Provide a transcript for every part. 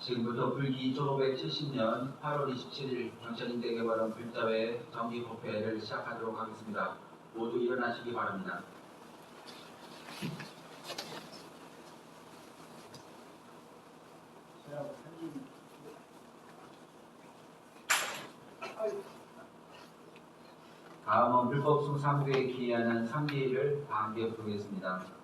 지금부터 불기 1570년 8월 27일 경천인대 개발원 불자회 정기 법회를 시작하도록 하겠습니다. 모두 일어나시기 바랍니다. 다음은 불법수 3부에 기여하는 3기를 방기해 부르겠습니다.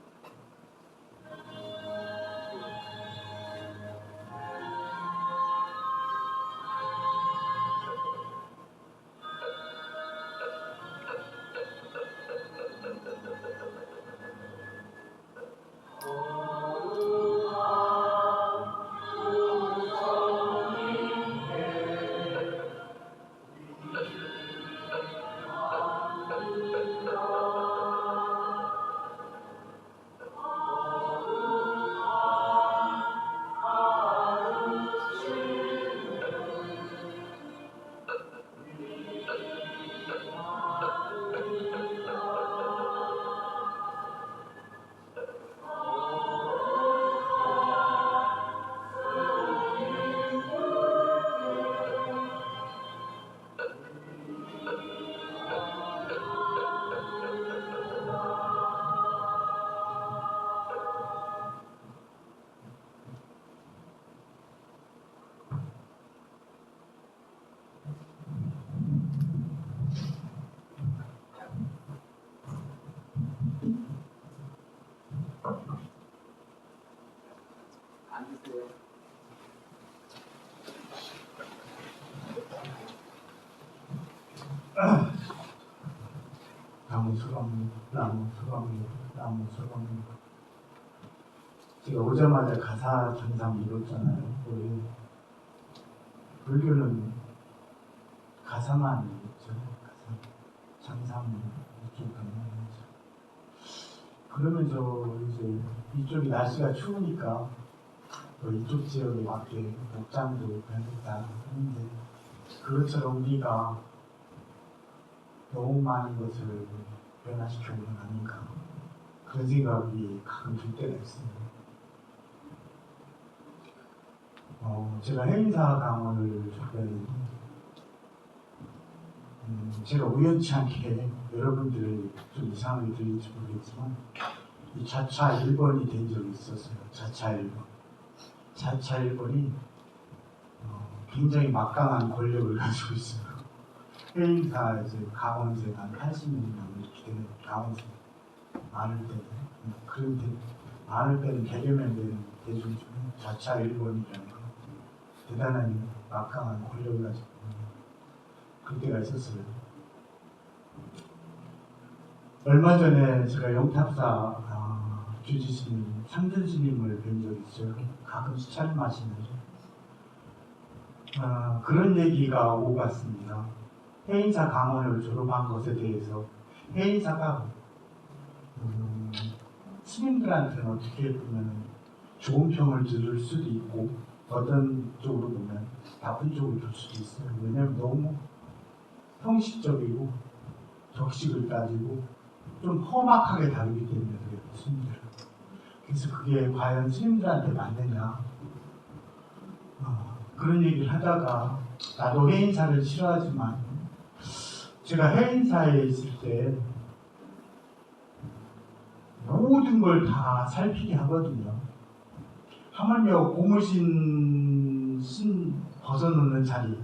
나무 수감입니다. 제가 오자마자 가사 전상 읽었잖아요. 우리 불교는 가사만 읽었죠. 가사 전상 이쪽 가면서 그러면서 이제 이쪽이 날씨가 추우니까 또 이쪽 지역에 맞게 복장도 변했다 하는데 그것처럼 우리가 너무 많은 것을 변화시켜보는 아닌가 그런 생각이 가끔 들 때가 있습니다. 제가 해인사 강원을 접했는데 제가 우연치 않게 여러분들 좀 이상하게 들릴지 모르겠지만 이 자차 1번이 된 적이 있었어요. 자차 1번. 자차 1번이 굉장히 막강한 권력을 가지고 있어요. 해인사에서 강원세가 한 80년 이렇게 되는 강원세 많을 때는 그런데 많을 때는 100여 명 되는 대중 중에 자차 1번이라는 거 대단한 막강한 권력을 가지고 그때가 있었어요. 얼마 전에 제가 영탑사 주지스님, 상전스님을 뵌 적이 있어요. 가끔씩 차림하시는데 그런 얘기가 오고 갔습니다. 해인사 강원을 졸업한 것에 대해서 해인사가 스님들한테는 어떻게 보면 좋은 평을 들을 수도 있고 어떤 쪽으로 보면 나쁜 쪽으로 들 수도 있어요. 왜냐하면 너무 형식적이고 격식을 따지고 좀 험악하게 다루기 때문에 그래요. 스님들은. 그래서 그게 과연 스님들한테 맞느냐 그런 얘기를 하다가 나도 해인사를 싫어하지만 제가 해인사에 있을 때 모든 걸 다 살피게 하거든요. 하물며 고무신 벗어놓는 자리,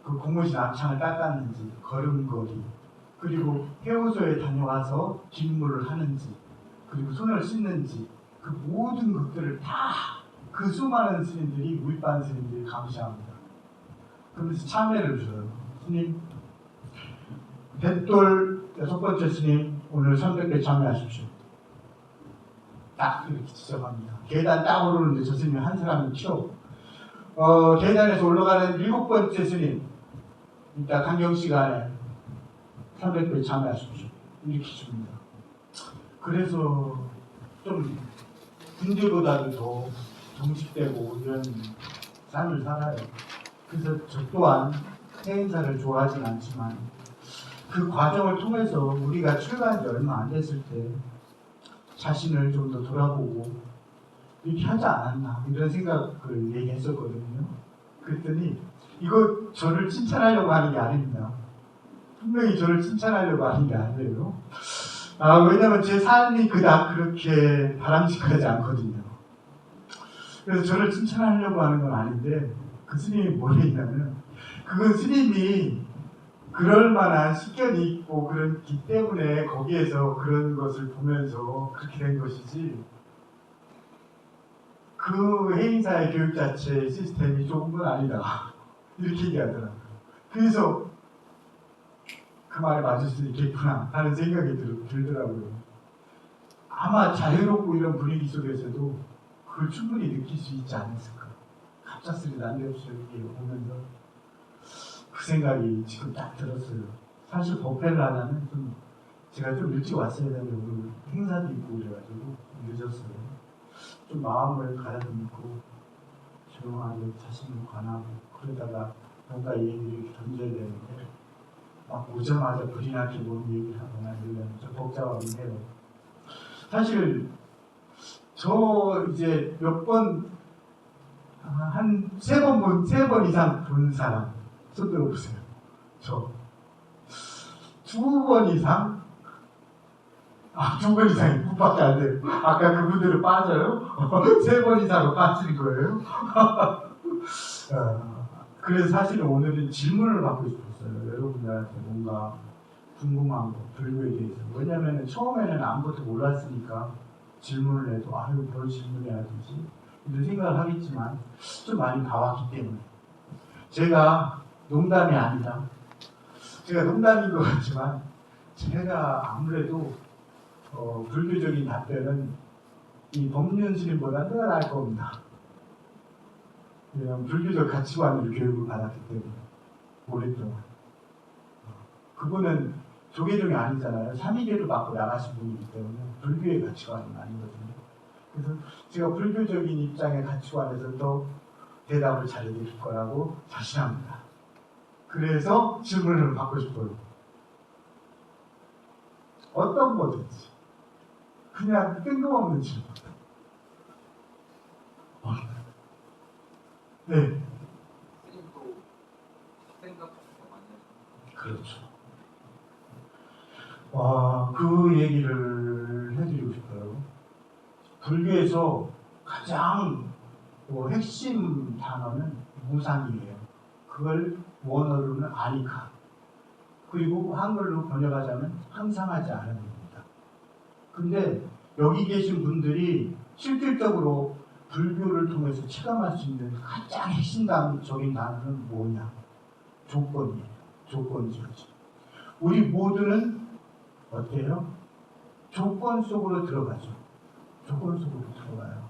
그 고무신 앞창을 닦았는지, 걸음걸이, 그리고 해우소에 다녀와서 뒷물을 하는지, 그리고 손을 씻는지, 그 모든 것들을 다 그 수많은 스님들이 무입반 스님들이 감시합니다. 그러면서 참회를 줘요. 스님, 백돌 6번째 스님 오늘 300배 참여하십시오. 딱 이렇게 지적합니다. 계단 딱 오르는데 저 스님 한 사람은 튀어. 계단에서 올라가는 7번째 스님 이따 강경 시간에 300배 참여하십시오. 이렇게 줍니다. 그래서 좀 군대보다도 더 정식되고 이런 삶을 살아요. 그래서 저 또한 해인사를 좋아하진 않지만 그 과정을 통해서 우리가 출가한 지 얼마 안 됐을 때 자신을 좀 더 돌아보고 이렇게 하지 않았나 이런 생각을 얘기했었거든요. 그랬더니 이거 저를 칭찬하려고 하는 게 아닙니다. 분명히 저를 칭찬하려고 하는 게 아니에요. 왜냐면 제 삶이 그닥 그렇게 바람직하지 않거든요. 그래서 저를 칭찬하려고 하는 건 아닌데 그 스님이 뭘 했냐면 그건 스님이 그럴 만한 식견이 있고 그렇기 때문에 거기에서 그런 것을 보면서 그렇게 된 것이지 그 해인사의 교육 자체의 시스템이 좋은 건 아니다. 이렇게 얘기하더라고요. 그래서 그 말에 맞을 수도 있겠구나 하는 생각이 들더라고요. 아마 자유롭고 이런 분위기 속에서도 그걸 충분히 느낄 수 있지 않았을까. 갑작스레 난데없이 이렇게 오면서 그 생각이 지금 딱 들었어요. 사실 법회를 하려면 제가 좀 일찍 왔어야 되는데 오늘 행사도 있고 그래가지고 늦었어요. 좀 마음을 가다듬고 조용하게 자신을 관하고 그러다가 뭔가 이 얘기를 이렇게 던져야 되는데 막 오자마자 불이 나게 뭔 얘기를 하거나 이러면 좀 복잡하긴 해요. 사실 저 이제 몇 번 한 세 번 이상 본 사람 손 들어보세요. 저 2번 이상? 2번 이상이 밖에 안 돼요. 아까 그분들은 빠져요? 3번 이상으로 빠지는 거예요? 그래서 사실은 오늘은 질문을 받고 싶었어요. 여러분들한테 뭔가 궁금한 거, 불교에 대해서. 왜냐면 처음에는 아무것도 몰랐으니까 질문을 해도 아유 뭘 질문해야 되지? 이런 생각을 하겠지만 좀 많이 봐왔기 때문에 제가 농담이 아니라 제가 농담인 것 같지만 제가 아무래도 불교적인 답변은 이 법륜 스님보다 내가 나을 겁니다. 왜냐하면 불교적 가치관으로 교육을 받았기 때문에 오랫동안 그분은 조계종이 아니잖아요. 삼위계를 받고 나가신 분이기 때문에 불교의 가치관은 아니거든요. 그래서 제가 불교적인 입장의 가치관에서 더 대답을 잘해드릴 거라고 자신합니다. 그래서 질문을 받고 싶어요. 어떤 거든지 그냥 뜬금없는 질문. 네. 스님도 생각보다 많이 하시죠. 그렇죠. 그 얘기를 해드리고 싶어요. 불교에서 가장 핵심 단어는 무상이에요. 그걸 원어로는 아니카. 그리고 한글로 번역하자면 항상하지 않은 겁니다. 근데 여기 계신 분들이 실질적으로 불교를 통해서 체감할 수 있는 가장 핵심적인 단어는 뭐냐? 조건이에요. 조건지어지. 우리 모두는 어때요? 조건 속으로 들어가죠. 조건 속으로 들어가요.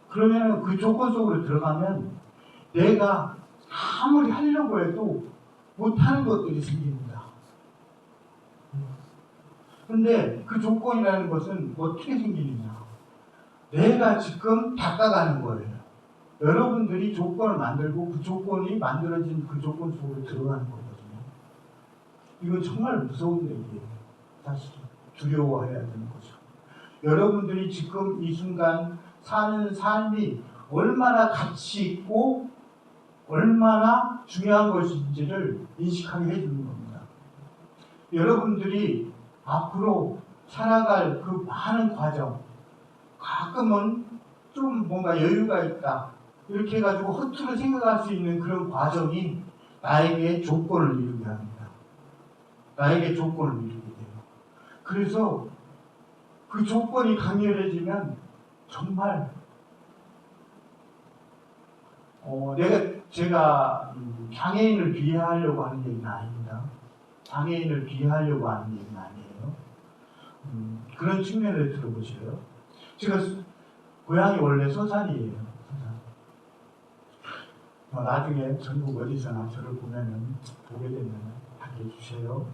그러면 그 조건 속으로 들어가면 내가 아무리 하려고 해도 못하는 것들이 생깁니다. 근데 그 조건이라는 것은 어떻게 생기느냐? 내가 지금 닦아가는 거예요. 여러분들이 조건을 만들고 그 조건이 만들어진 그 조건 속으로 들어가는 거거든요. 이건 정말 무서운 얘기예요. 사실 두려워해야 되는 거죠. 여러분들이 지금 이 순간 사는 삶이 얼마나 가치 있고 얼마나 중요한 것인지를 인식하게 해주는 겁니다. 여러분들이 앞으로 살아갈 그 많은 과정, 가끔은 좀 뭔가 여유가 있다 이렇게 해가지고 허투루 생각할 수 있는 그런 과정이 나에게 조건을 이루게 합니다. 나에게 조건을 이루게 돼요. 그래서 그 조건이 강렬해지면 정말 제가 장애인을 비하하려고 하는 얘기는 아닙니다. 장애인을 비하하려고 하는 얘기는 아니에요. 그런 측면을 들어보세요. 제가 고향이 원래 서산이에요. 서산. 나중에 전국 어디서나 저를 보면은 보게 되면 하게 해주세요.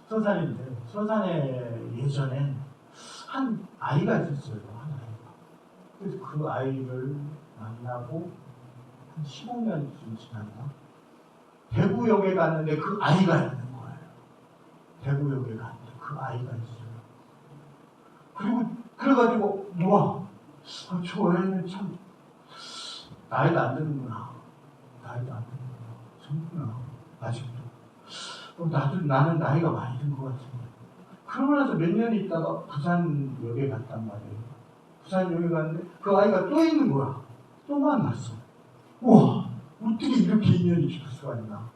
서산인데 서산에 예전에 한 아이가 있었어요. 한 아이가. 그래서 그 아이를 만나고 한 15년쯤 지났나? 대구역에 갔는데 그 아이가 있는 거예요. 대구역에 갔는데 그 아이가 있어요. 그리고 그래가지고 우와 저 애는 참 나이도 안 드는구나. 나이도 안 드는구나. 젊구나. 아직도. 나는 나이가 많이 든 것 같은데. 그러고 나서 몇 년 있다가 부산역에 갔단 말이에요. 부산역에 갔는데 그 아이가 또 있는 거야. 또 만났어. 우와, 어떻게 이렇게 인연이 깊을 수가 있나.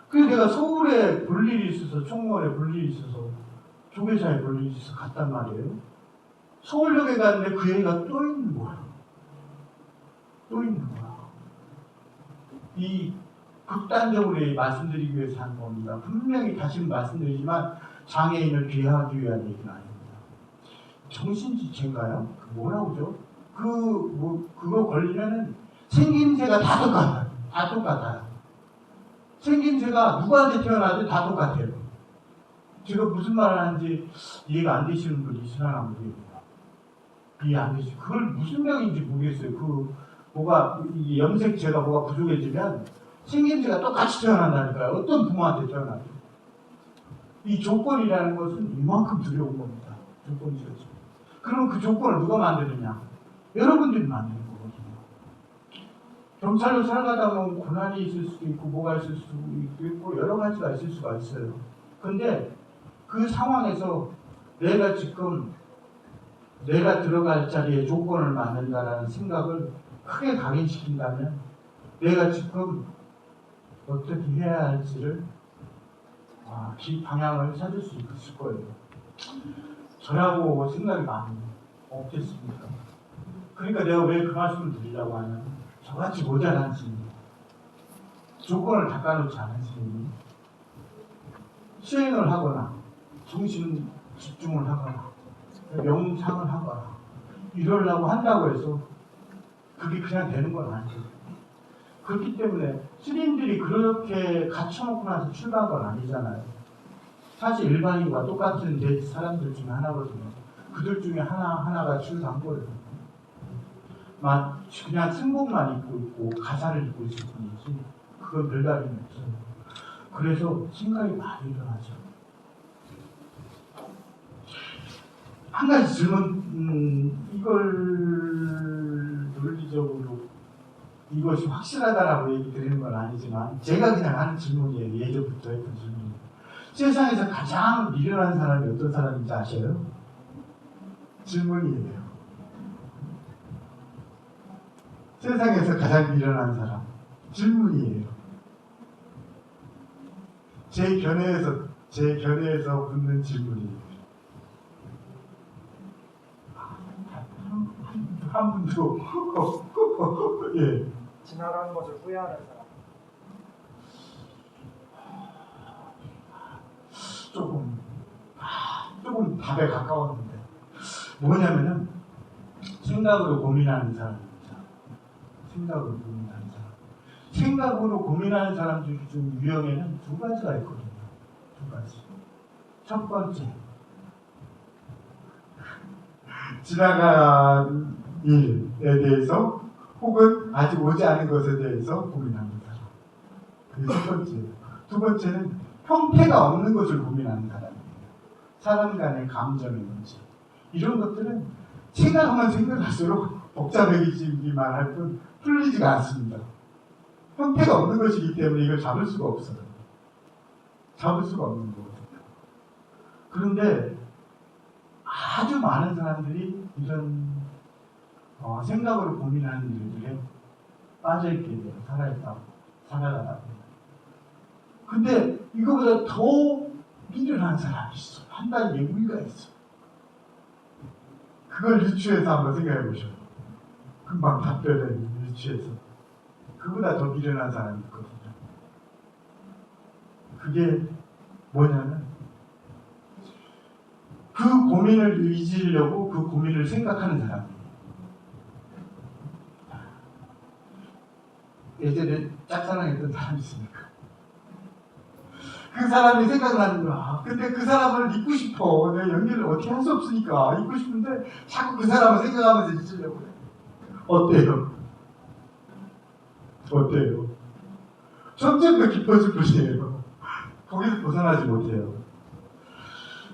그래서 내가 서울에 볼 일이 있어서, 총무원에 볼 일이 있어서, 조계사에 볼 일이 있어서 갔단 말이에요. 서울역에 갔는데 그 애가 또 있는 거야. 또 있는 거야. 이 극단적으로 말씀드리기 위해서 한 겁니다. 분명히 다시 말씀드리지만 장애인을 비하하기 위한 얘기는 아닙니다. 정신지체인가요? 뭐라고죠? 그거 걸리면은 생김새가 다 똑같아요. 다 똑같아요. 생김새가 누구한테 태어나도 다 똑같아요. 제가 무슨 말을 하는지 이해가 안 되시는 분이 있으나 모르겠네요. 이해 안 되시고 그걸 무슨 병인지 모르겠어요. 이 염색체가 뭐가 부족해지면 생김새가 똑같이 태어난다니까요. 어떤 부모한테 태어나도. 이 조건이라는 것은 이만큼 두려운 겁니다. 조건이죠. 그러면 그 조건을 누가 만드느냐? 여러분들이 만드는 거거든요. 경찰로 살아가다 보면 고난이 있을 수도 있고 뭐가 있을 수도 있고 여러 가지가 있을 수가 있어요. 근데 그 상황에서 내가 들어갈 자리에 조건을 만든다라는 생각을 크게 각인시킨다면 내가 지금 어떻게 해야 할지를 방향을 찾을 수 있을 거예요. 저라고 생각이 많이 없겠습니까? 그러니까 내가 왜 그 말씀을 드리려고 하냐면 저같이 모자란 시민, 조건을 닦아놓지 않은 시민이 수행을 하거나 정신 집중을 하거나 명상을 하거나 이러려고 한다고 해서 그게 그냥 되는 건 아니죠. 그렇기 때문에 스님들이 그렇게 갖춰놓고 나서 출가한 건 아니잖아요. 사실 일반인과 똑같은 사람들 중에 하나거든요. 그들 중에 하나가 출가한 거예요. 그냥 승복만 입고 있고 가사를 입고 있을 뿐이지 그건 별다름이 없어요. 그래서 생각이 많이 일어나죠. 한 가지 질문, 이걸 논리적으로 이것이 확실하다라고 얘기 드리는 건 아니지만 제가 그냥 하는 질문이에요. 예전부터 했던 질문이에요. 세상에서 가장 미련한 사람이 어떤 사람인지 아셔요? 질문이에요. 세상에서 가장 미련한 사람. 질문이에요. 제 견해에서 묻는 질문이에요. 한 분도 예. 지나간 것을 후회하는 사람. 조금 답에 가까웠는데 뭐냐면은 생각으로 고민하는 사람입니다. 생각으로 고민하는 사람 중 유형에는 두 가지가 있거든요. 두 가지. 첫 번째, 지나간 일에 대해서 혹은 아직 오지 않은 것에 대해서 고민하는 사람. 그게 첫 번째예요. 두 번째는 형태가 없는 것을 고민하는 사람이에요. 사람 간의 감정의 문제. 이런 것들은 생각하면 생각할수록 복잡해지기만 할 뿐 풀리지가 않습니다. 형태가 없는 것이기 때문에 이걸 잡을 수가 없어요. 잡을 수가 없는 거거든요. 그런데 아주 많은 사람들이 이런 생각으로 고민하는 일들에 빠져있게 돼요. 살아가다 보면. 근데 이거보다 더 미련한 사람이 있어. 한 단계 위가 있어. 그걸 유추해서 한번 생각해 보셔요. 금방 답변을 유추해서. 그보다 더 미련한 사람이 있거든요. 그게 뭐냐면 그 고민을 잊으려고 그 고민을 생각하는 사람이에요. 예전에 짝사랑했던 사람이 있으니까 그 사람이 생각나는 거야. 근데 그 사람을 잊고 싶어. 내가 연기를 어떻게 할 수 없으니까 잊고 싶은데 자꾸 그 사람을 생각하면서 잊으려고 해. 어때요? 점점 더 깊어질 뿐이에요. 거기서 벗어나지 못해요.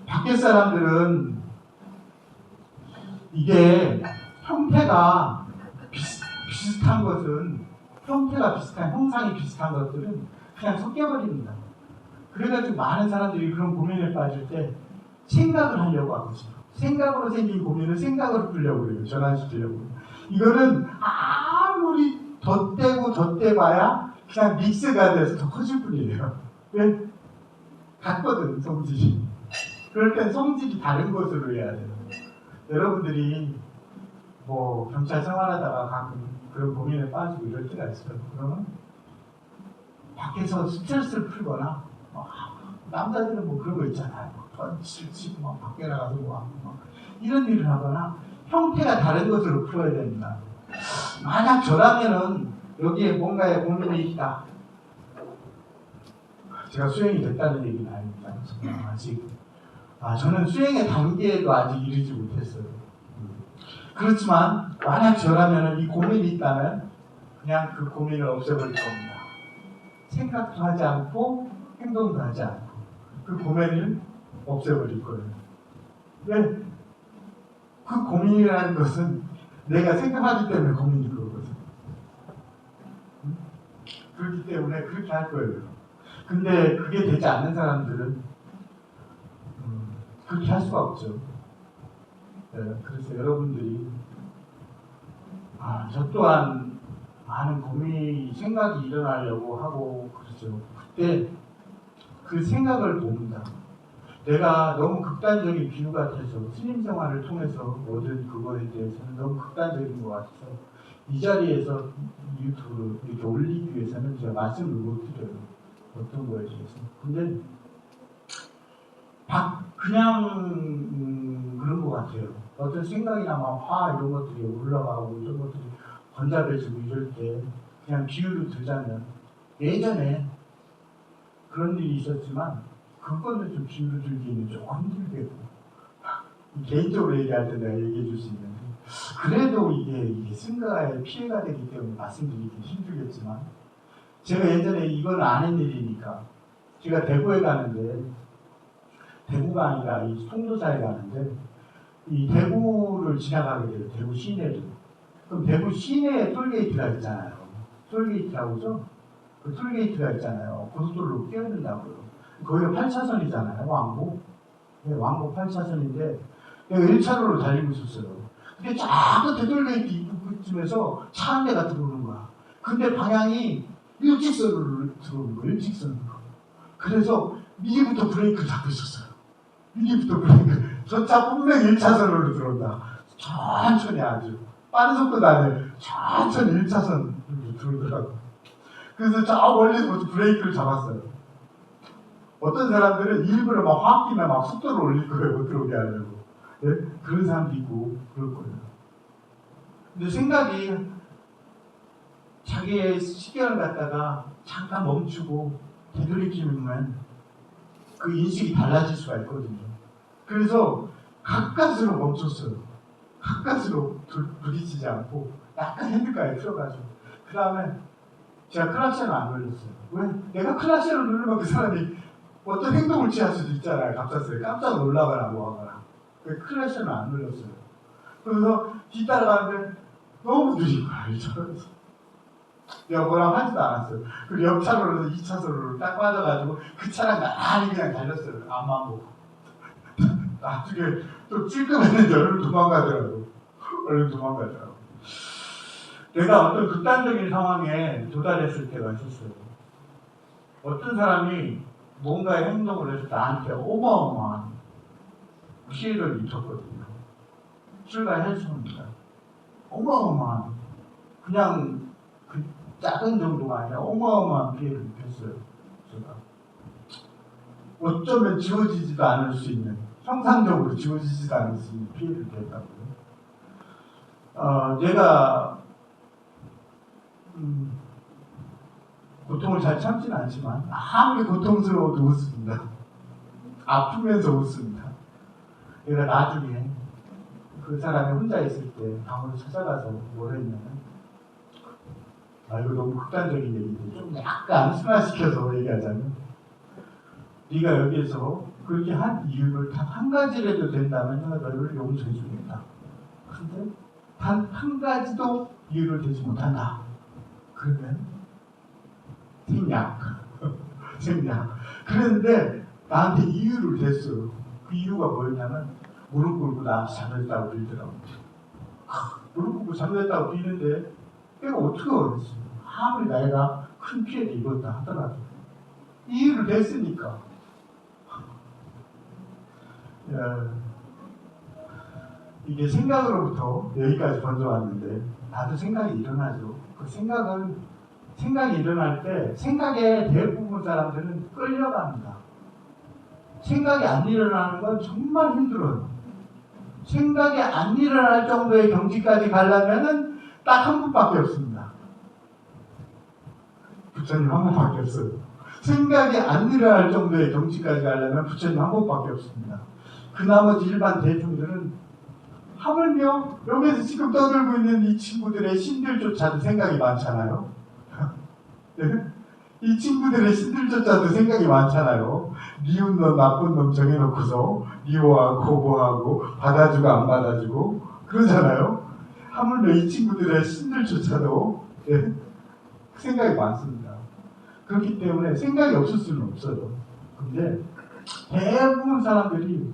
밖에 사람들은 이게 형태가 비슷한 것은 형태가 비슷한 형상이 비슷한 것들은 그냥 섞여버립니다. 그래가지고 많은 사람들이 그런 고민에 빠질 때 생각을 하려고 하거든요. 생각으로 생긴 고민을 생각으로 풀려고 그래요. 전환시키려고. 이거는 아무리 덧대고 덧대봐야 그냥 믹스가 돼서 더 커질 뿐이에요. 왜? 같거든, 성질이. 그럴 땐 성질이 다른 것으로 해야 돼요. 여러분들이 뭐 경찰 생활하다가 가끔 그런 고민에 빠지고 이럴 때가 있어요. 그러면 밖에서 스트레스를 풀거나 남자들은 뭐 그런 거 있잖아요. 던치를 치고 막 밖에 나가서 뭐 하고 막 이런 일을 하거나 형태가 다른 것으로 풀어야 됩니다. 만약 저라면은 여기에 뭔가의 고민이 있다. 제가 수행이 됐다는 얘기는 아닙니다. 저는 아직 저는 수행의 단계에도 아직 이르지 못했어요. 그렇지만 만약 저라면 이 고민이 있다면 그냥 그 고민을 없애버릴 겁니다. 생각도 하지 않고 행동도 하지 않고 그 고민을 없애버릴 거예요. 왜? 그 고민이라는 것은 내가 생각하기 때문에 고민인 거거든. 그렇기 때문에 그렇게 할 거예요. 근데 그게 되지 않는 사람들은 그렇게 할 수가 없죠. 네, 그래서 여러분들이 저 또한 많은 고민이 생각이 일어나려고 하고 그러죠. 그때 그 생각을 봅니다. 내가 너무 극단적인 비유 같아서 스님 생활을 통해서 얻은 그거에 대해서는 너무 극단적인 것 같아서 이 자리에서 유튜브로 이렇게 올리기 위해서는 제가 말씀을 못 드려요. 어떤 거에 대해서. 근데 그냥 그런 것 같아요. 어떤 생각이나 막 화 이런 것들이 올라가고 이런 것들이 번잡해지고 이럴 때 그냥 비유를 들자면 예전에 그런 일이 있었지만 그거는 좀 비유를 들기는 조금 힘들겠고 개인적으로 얘기할 때 내가 얘기해 줄 수 있는데 그래도 이게 승가에 피해가 되기 때문에 말씀드리기 힘들겠지만 제가 예전에 이건 아는 일이니까 제가 대구에 가는데 대구가 아니라 이 송도사에 가는데 이 대구를 지나가게 돼요. 대구 시내를. 그럼 대구 시내에 톨게이트가 있잖아요. 톨게이트라고죠? 그 톨게이트가 있잖아요. 고속도로로 끼어든다고요. 거기가 8차선이잖아요. 왕복. 네, 왕복 8차선인데 내가 1차로로 달리고 있었어요. 근데 자꾸 톨게이트 입구쯤에서 차 한 대가 들어오는 거야. 근데 방향이 일직선으로 들어오는 거예요. 일직선으로. 그래서 미리부터 브레이크를 잡고 있었어요. 미리부터 브레이크. 저 차 분명히 1차선으로 들어온다. 천천히 아주. 빠른 속도도 아니에요. 천천히 1차선으로 들어오더라고요. 그래서 저 멀리서부터 브레이크를 잡았어요. 어떤 사람들은 일부러 막 화기나 막 속도를 올릴 거예요. 못 들어오게 하려고. 네? 그런 사람도 있고 그럴 거예요. 근데 생각이 자기의 시간을 갖다가 잠깐 멈추고 되돌이키면 그 인식이 달라질 수가 있거든요. 그래서 가까스로 멈췄어요. 가까스로 부딪히지 않고 약간 핸들까지 틀어가지고 그 다음에 제가 클락션을 안 눌렀어요. 왜? 내가 클락션을 누르면 그 사람이 어떤 행동을 취할 수도 있잖아요. 갑작스레 깜짝 놀라거나 뭐 하거나. 클락션을 안 눌렀어요. 그래서 뒤따라가는데 너무 느린 거야. 이차로에서. 내가 뭐라고 하지도 않았어요. 그리고 옆차로에서 2차선으로 딱 빠져가지고 그 차랑 나란히 그냥 달렸어요. 앞만 보고. 나중에 또 찔끔했는데 얼른 도망가더라고. 얼른 도망가더라고. 내가 어떤 극단적인 상황에 도달했을 때가 있었어요. 어떤 사람이 뭔가의 행동을 해서 나한테 어마어마한 피해를 입혔거든요. 출가해서입니다. 어마어마한 그냥 그 작은 정도가 아니라 어마어마한 피해를 입혔어요. 제가 어쩌면 지워지지도 않을 수 있는 형상적으로 지워지지도 않을 수 있는 피해를 입혔다고요. 내가 고통을 잘 참지는 않지만 아무리 고통스러워도 웃습니다. 아프면서 웃습니다. 내가 나중에 그 사람이 혼자 있을 때 방으로 찾아가서 뭘 했냐면 이거 너무 극단적인 얘기인데 좀 약간 순화시켜서 얘기하자면 네가 여기에서 그렇게 한 이유를 단 한 가지라도 된다면 내가 너를 용서해 주겠다. 근데 단 한 가지도 이유를 대지 못한다. 그러면 생략. 생략. 그런데 나한테 이유를 댔어요. 그 이유가 뭐였냐면 무릎 꿇고 나한테 잠들다고 빌더라고. 무릎 꿇고 잠들다고 비는데 내가 어떻게 어렸어. 아무리 내가 큰 피해를 입었다 하더라도 이유를 댔으니까. 이게 생각으로부터 여기까지 번져왔는데 나도 생각이 일어나죠. 그 생각이 일어날 때 생각에 대부분 사람들은 끌려갑니다. 생각이 안 일어나는 건 정말 힘들어요. 생각이 안 일어날 정도의 경지까지 가려면은 딱 한 분밖에 없습니다. 부처님 한 분밖에 없어요. 생각이 안 일어날 정도의 경지까지 가려면 부처님 한 분밖에 없습니다. 그 나머지 일반 대중들은 하물며 여기서 지금 떠들고 있는 이 친구들의 신들조차도 생각이 많잖아요. 네? 이 친구들의 신들조차도 생각이 많잖아요. 미운 놈, 나쁜 놈 정해놓고서 미워하고 거부하고 받아주고 안 받아주고 그러잖아요. 하물며 이 친구들의 신들조차도 네? 생각이 많습니다. 그렇기 때문에 생각이 없을 수는 없어요. 근데 대부분 사람들이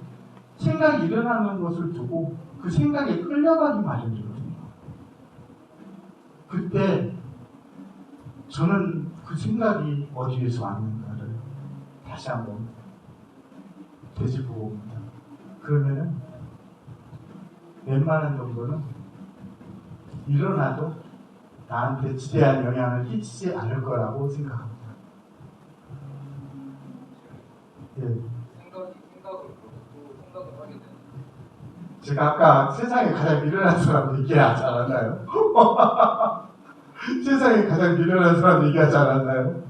생각이 일어나는 것을 두고 그 생각에 끌려가기 마련이거든요. 그때 저는 그 생각이 어디에서 왔는가를 다시 한번 되짚어 봅니다. 그러면은 웬만한 정도는 일어나도 나한테 지대한 영향을 끼치지 않을 거라고 생각합니다. 예. 생각을 하게 되는. 제가 아까 세상에 가장 미련한 사람 얘기하지 않았나요? 세상에 가장 미련한 사람 얘기하지 않았나요?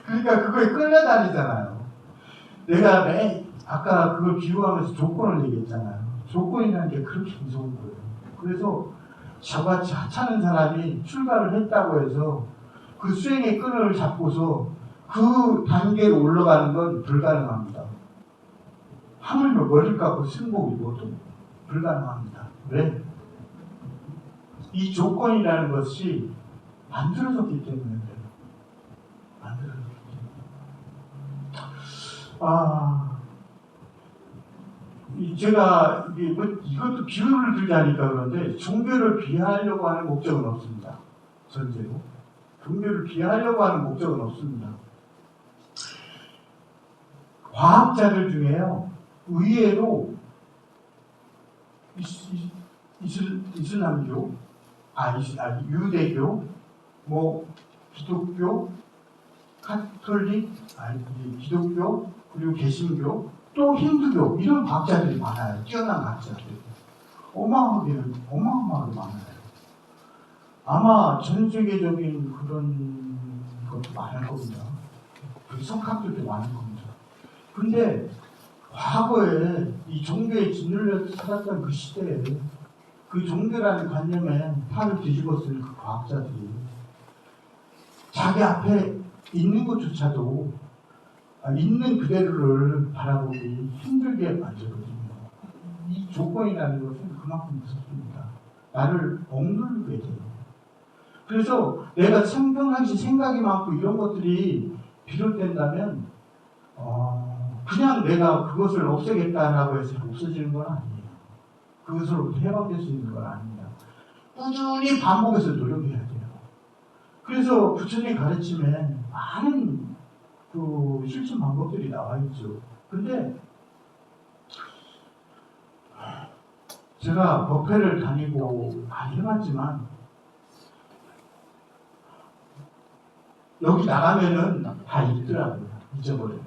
그러니까 그거에 끌려다니잖아요. 내가 아까 그걸 비유하면서 조건을 얘기했잖아요. 조건이라는 게 그렇게 무서운 거예요. 그래서 저같이 하찮은 사람이 출가를 했다고 해서 그 수행의 끈을 잡고서 그 단계로 올라가는 건 불가능합니다. 하물며 머리를 깎고 승복 입어도 불가능합니다. 왜? 이 조건이라는 것이 만들어졌기 때문에 그래요. 만들어졌기 때문에. 제가 이것도 비유를 들자니까 그런데 종교를 비하하려고 하는 목적은 없습니다. 전제로. 종교를 비하하려고 하는 목적은 없습니다. 과학자들 중에요. 의외로 이슬람교, 유대교, 기독교, 카톨릭, 기독교, 그리고 개신교, 또 힌두교 이런 과학자들이 많아요. 뛰어난 과학자들이 어마어마하게 많아요. 아마 전 세계적인 그런 것도 많을 겁니다. 성학들도 많을 겁니다. 근데 과거에 이 종교에 짓눌려 살았던 그 시대에 그 종교라는 관념에 팔을 뒤집어 쓴 그 과학자들이 자기 앞에 있는 것조차도 있는 그대로를 바라보기 힘들게 만들거든요. 이 조건이라는 것은 그만큼 무섭습니다. 나를 억누르게 돼요. 그래서 내가 평상시 생각이 많고 이런 것들이 비롯된다면 그냥 내가 그것을 없애겠다라고 해서 없어지는 건 아니에요. 그것으로부터 해방될 수 있는 건 아닙니다. 꾸준히 반복해서 노력해야 돼요. 그래서 부처님 가르침에 많은 그 실천 방법들이 나와 있죠. 근데 제가 법회를 다니고 많이 해봤지만 여기 나가면은 다 잊더라고요. 잊어버려요.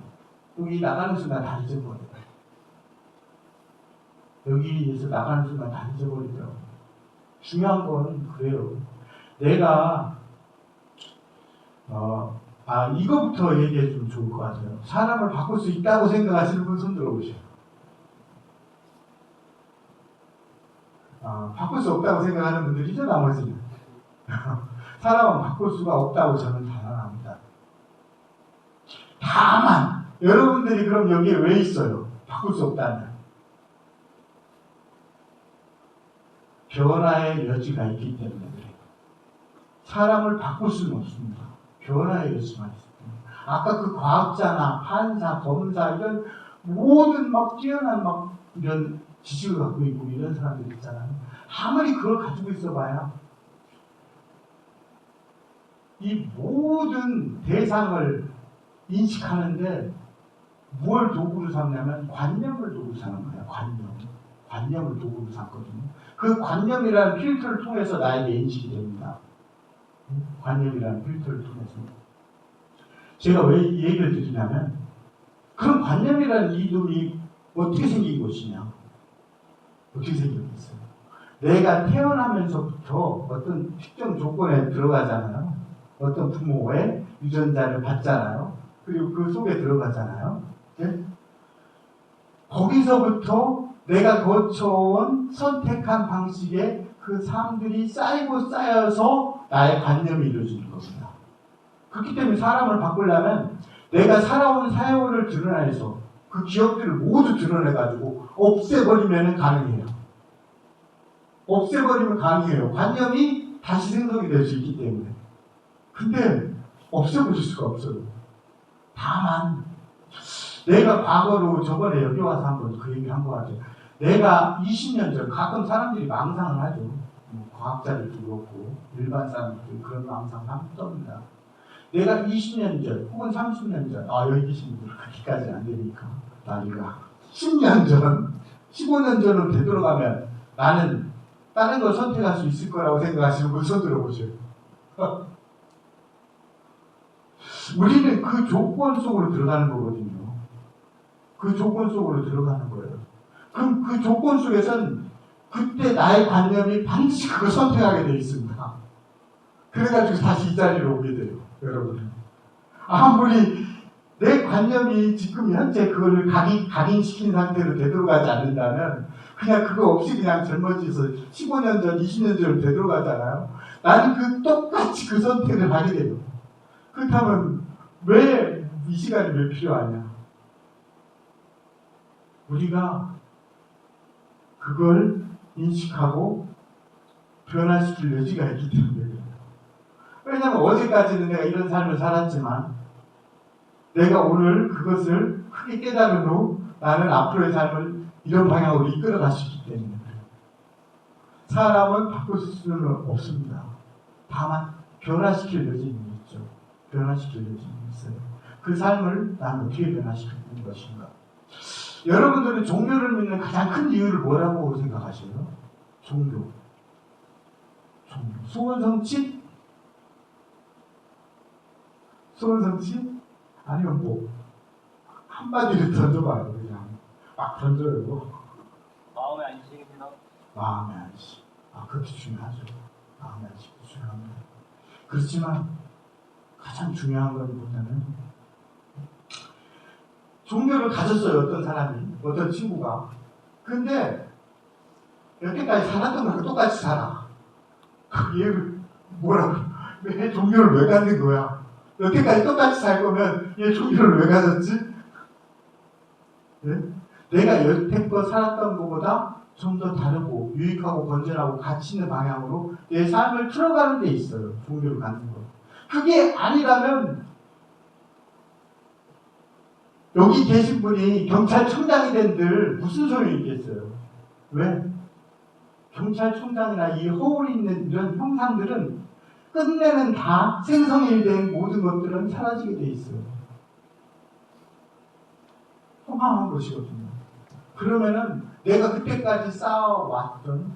여기 나가는 순간 다 잊어버려요. 여기에서 나가는 순간 다 잊어버리더라고요. 중요한 건 그래요. 내가 이거부터 얘기해주면 좋을 것 같아요. 사람을 바꿀 수 있다고 생각하시는 분 손 들어보세요. 바꿀 수 없다고 생각하는 분들이죠, 나머지는. 사람은 바꿀 수가 없다고 저는 단언합니다. 다만 여러분들이 그럼 여기에 왜 있어요? 바꿀 수 없다면. 변화의 여지가 있기 때문에 그래요. 사람을 바꿀 수는 없습니다. 변화의 여지만 있습니다. 아까 그 과학자나 판사, 검사 이런 모든 막 뛰어난 막 이런 지식을 갖고 있고 이런 사람들 있잖아요. 아무리 그걸 가지고 있어봐야 이 모든 대상을 인식하는데 뭘 도구로 삼냐면 관념을 도구로 삼는 거예요. 관념을 도구로 삼거든요. 그 관념이라는 필터를 통해서 나에게 인식이 됩니다. 관념이라는 필터를 통해서. 제가 왜 이 얘기를 드리냐면 그런 관념이라는 이름이 어떻게 생긴 것이냐. 어떻게 생겼겠어요? 내가 태어나면서부터 어떤 특정 조건에 들어가잖아요. 어떤 부모의 유전자를 받잖아요. 그리고 그 속에 들어가잖아요. 네? 거기서부터 내가 거쳐온 선택한 방식의 그 삶들이 쌓이고 쌓여서 나의 관념이 이루어지는 겁니다. 그렇기 때문에 사람을 바꾸려면 내가 살아온 사회를 드러내서 그 기억들을 모두 드러내가지고 없애버리면 가능해요. 없애버리면 가능해요. 관념이 다시 생성이 될 수 있기 때문에. 근데 없애버릴 수가 없어요. 다만 내가 과거로 저번에 여기 와서 한번 그 얘기를 한 것 같아요. 내가 20년 전 가끔 사람들이 망상을 하죠. 과학자들도 그렇고 일반 사람들도 그런 망상을 합니다. 내가 20년 전 혹은 30년 전 여기 계신 분들 그렇게까지는 안 되니까 나이가 10년 전 15년 전으로 되돌아가면 나는 다른 걸 선택할 수 있을 거라고 생각하시는 분 손 들어보세요. 우리는 그 조건 속으로 들어가는 거거든요. 그 조건 속으로 들어가는 거예요. 그럼 그 조건 속에선 그때 나의 관념이 반드시 그걸 선택하게 돼 있습니다. 그래가지고 다시 이 자리로 오게 돼요. 여러분. 아무리 내 관념이 지금 현재 그걸 각인시킨 상태로 되돌아가지 않는다면 그냥 그거 없이 그냥 젊어져서 15년 전, 20년 전으로 되돌아가잖아요. 나는 그 똑같이 그 선택을 하게 돼요. 그렇다면 왜 이 시간이 왜 필요하냐? 우리가 그걸 인식하고 변화시킬 여지가 있기 때문에. 왜냐하면 어제까지는 내가 이런 삶을 살았지만 내가 오늘 그것을 크게 깨달은 후 나는 앞으로의 삶을 이런 방향으로 이끌어갈 수 있기 때문에 그래요. 사람은 바꿀 수는 없습니다. 다만 변화시킬 여지는 있죠. 변화시킬 여지는 있어요. 그 삶을 나는 어떻게 변화시킬 것인가. 여러분들은 종교를 믿는 가장 큰 이유를 뭐라고 생각하세요? 종교. 소원성취? 소원성취? 아니면 뭐 한마디를 던져봐요. 그냥 막 던져요. 마음의 안식입니다. 마음의 안식. 그것도 중요하죠. 마음의 안식도 중요합니다. 그렇지만 가장 중요한 건 뭐냐면 종교를 가졌어요. 어떤 사람이, 어떤 친구가. 근데 여태까지 살았던 거랑 똑같이 살아. 얘를 뭐라고? 왜 종교를 왜 갖는 거야? 여태까지 똑같이 살 거면 얘 종교를 왜 가졌지? 네? 내가 여태껏 살았던 것보다 좀 더 다르고 유익하고 건전하고 가치 있는 방향으로 내 삶을 틀어가는 데 있어요. 종교를 갖는 거. 그게 아니라면 여기 계신 분이 경찰청장이 된들 무슨 소용이 있겠어요? 왜? 경찰청장이나 이 허울이 있는 이런 형상들은 끝내는 다 생성이 된 모든 것들은 사라지게 돼 있어요. 허망한 것이거든요. 그러면은 내가 그때까지 쌓아왔던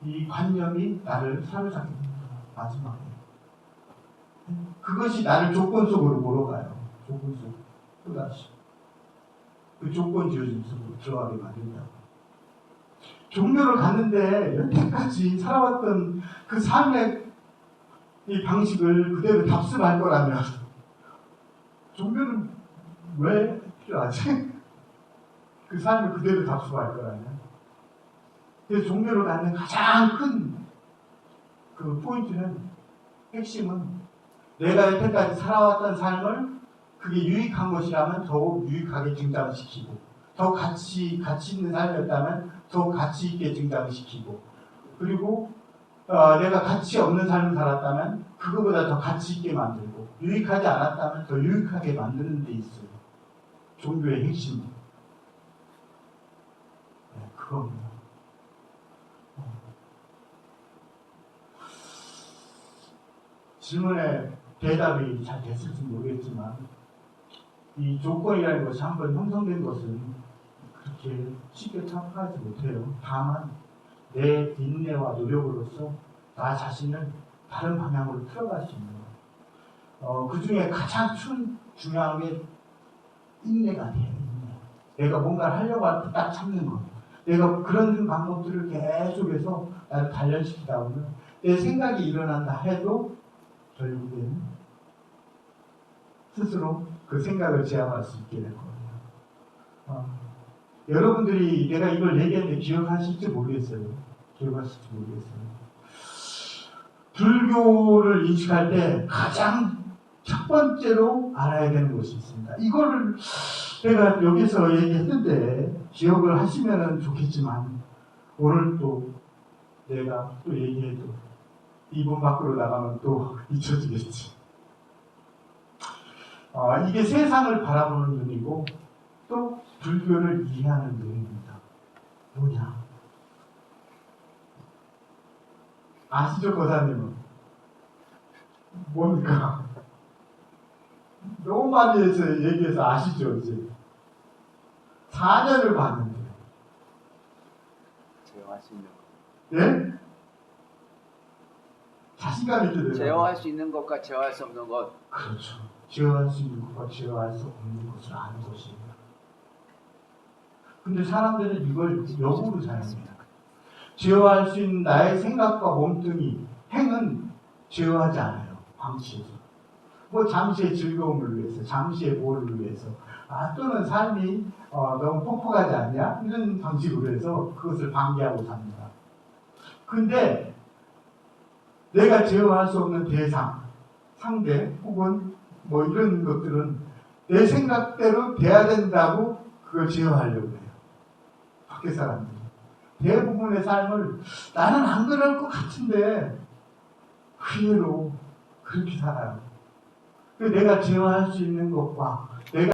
이 관념이 나를 사로잡게 됩니다. 마지막에. 그것이 나를 조건 속으로 몰아가요. 조건 속. 또다시. 그 조건 지어진 속으로 들어가게 만든다고. 종교를 갖는데 여태까지 살아왔던 그 삶의 이 방식을 그대로 답습할 거라면 종교는 왜 필요하지? 그 삶을 그대로 답습할 거라면. 그래서 종교를 갖는 가장 큰 그 포인트는, 핵심은 내가 여태까지 살아왔던 삶을 그게 유익한 것이라면 더욱 유익하게 증장시키고, 더 가치 있는 삶이었다면 더욱 가치 있게 증장시키고, 그리고 내가 가치 없는 삶을 살았다면 그거보다 더 가치 있게 만들고 유익하지 않았다면 더 유익하게 만드는 데 있어요. 종교의 핵심. 네, 그겁니다. 질문에 대답이 잘 됐을지 모르겠지만 이 조건이라는 것이 한번 형성된 것은 그렇게 쉽게 타협하지 못해요. 다만 내 인내와 노력으로서 나 자신을 다른 방향으로 틀어갈 수 있는 것. 그 중에 가장 중요한 게 인내가 돼요. 인내. 내가 뭔가를 하려고 할 때 딱 참는 것. 내가 그런 방법들을 계속해서 나를 단련시키다 보면 내 생각이 일어난다 해도 결국에는 스스로 그 생각을 제압할 수 있게 될 거예요. 여러분들이 내가 이걸 얘기했는데 기억하실지 모르겠어요. 기억하실지 모르겠어요. 불교를 인식할 때 가장 첫 번째로 알아야 되는 것이 있습니다. 이거를 내가 여기서 얘기했는데 기억을 하시면 좋겠지만 오늘 또 내가 또 얘기해도 이분 밖으로 나가면 또 잊혀지겠지. 이게 세상을 바라보는 눈이고 또 불교를 이해하는 눈입니다. 뭐냐? 아시죠, 고사님은? 뭡니까? 너무 많이 얘기해서 아시죠, 이제? 4년을 봤는데. 제어할 수 있는 것. 예? 자신감 있게 되요. 제어할 수 있는 것과 제어할 수 없는 것. 그렇죠. 제어할 수 있는 것과 제어할 수 없는 것을 아는 것입니다. 근데 사람들은 이걸 역으로 사용합니다. 제어할 수 있는 나의 생각과 몸뚱이, 행은 제어하지 않아요. 방치해서. 뭐 잠시의 즐거움을 위해서, 잠시의 보호를 위해서, 또는 삶이 너무 퍽퍽하지 않냐? 이런 방식으로 해서 그것을 방기하고 삽니다. 근데 내가 제어할 수 없는 대상, 상대, 혹은 뭐 이런 것들은 내 생각대로 돼야 된다고 그걸 제어하려고 해요. 밖에 사람들이. 대부분의 삶을 나는 안 그럴 것 같은데 의외로 그렇게 살아요. 내가 제어할 수 있는 것과